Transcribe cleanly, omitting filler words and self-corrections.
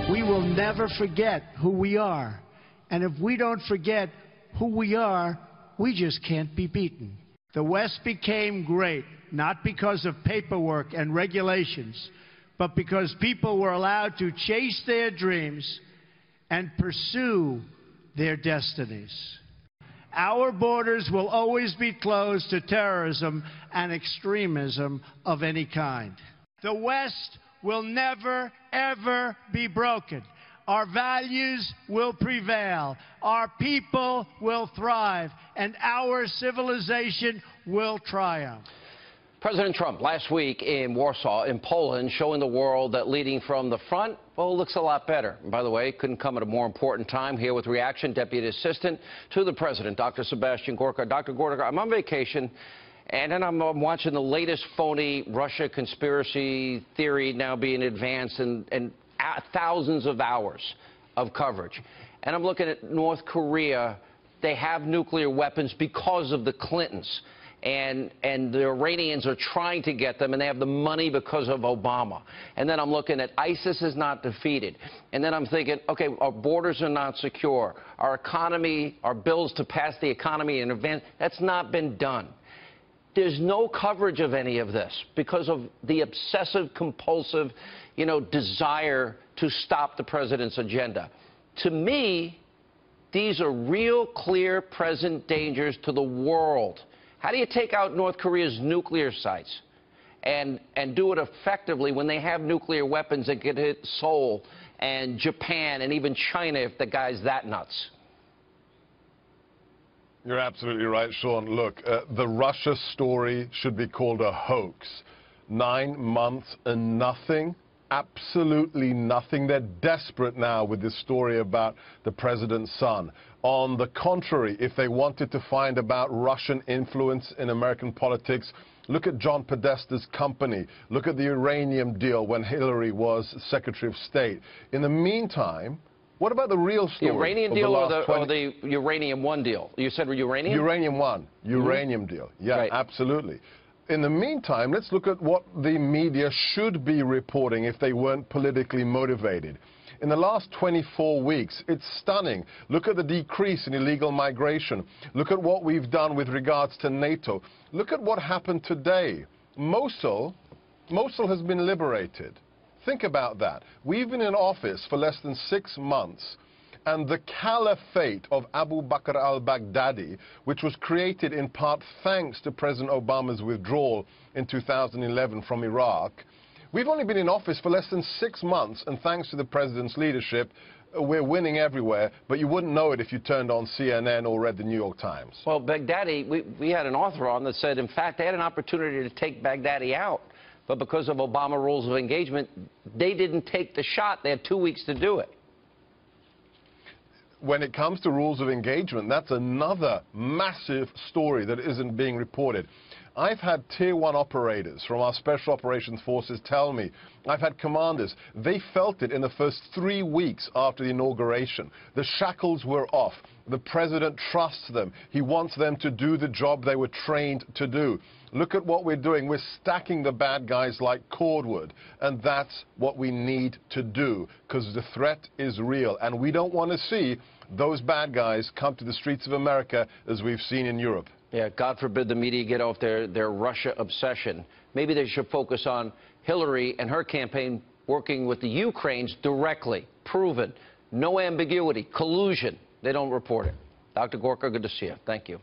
We will never forget who we are. And if we don't forget who we are, we just can't be beaten. The West became great, not because of paperwork and regulations, but because people were allowed to chase their dreams and pursue their destinies. Our borders will always be closed to terrorism and extremism of any kind. The West will never, ever be broken. Our values will prevail. Our people will thrive, and our civilization will triumph. President Trump last week in Warsaw, in Poland, showing the world that leading from the front, well, looks a lot better. And by the way, couldn't come at a more important time. Here with reaction, Deputy Assistant to the President, Dr. Sebastian Gorka. Dr. Gorka, I'm on vacation, and then I'm watching the latest phony Russia conspiracy theory now being advanced and thousands of hours of coverage. And I'm looking at North Korea. They have nuclear weapons because of the Clintons. And the Iranians are trying to get them, and they have the money because of Obama. And then I'm looking at ISIS is not defeated. And then I'm thinking, okay, our borders are not secure. Our economy, our bills to pass the economy in advance, that's not been done. There's no coverage of any of this because of the obsessive, compulsive, desire to stop the president's agenda. To me, these are real, clear, present dangers to the world. How do you take out North Korea's nuclear sites and do it effectively when they have nuclear weapons that could hit Seoul and Japan and even China if the guy's that nuts? You're absolutely right, Sean. Look, the Russia story should be called a hoax. 9 months and nothing. Absolutely nothing. They're desperate now with this story about the president's son. On the contrary, if they wanted to find about Russian influence in American politics, look at John Podesta's company. Look at the uranium deal when Hillary was Secretary of State. In the meantime, what about the real story? The Iranian deal or the Uranium One deal? You said uranium? Uranium One. Uranium deal. Yeah, right. Absolutely. In the meantime, let's look at what the media should be reporting if they weren't politically motivated. In the last 24 weeks, it's stunning. Look at the decrease in illegal migration. Look at what we've done with regards to NATO. Look at what happened today. Mosul has been liberated. Think about that. We've been in office for less than 6 months. And the caliphate of Abu Bakr al-Baghdadi, which was created in part thanks to President Obama's withdrawal in 2011 from Iraq, we've only been in office for less than 6 months, and thanks to the president's leadership, we're winning everywhere, but you wouldn't know it if you turned on CNN or read the New York Times. Well, Baghdadi, we had an author on that said, in fact, they had an opportunity to take Baghdadi out, but because of Obama rules of engagement, they didn't take the shot. They had 2 weeks to do it. When it comes to rules of engagement, that's another massive story that isn't being reported. I've had Tier 1 operators from our Special Operations Forces tell me, I've had commanders, they felt it in the first 3 weeks after the inauguration. The shackles were off. The president trusts them. He wants them to do the job they were trained to do. Look at what we're doing. We're stacking the bad guys like cordwood. And that's what we need to do, because the threat is real. And we don't want to see those bad guys come to the streets of America as we've seen in Europe. Yeah, God forbid the media get off their Russia obsession. Maybe they should focus on Hillary and her campaign working with the Ukrainians directly. Proven. No ambiguity. Collusion. They don't report it. Dr. Gorka, good to see you. Thank you.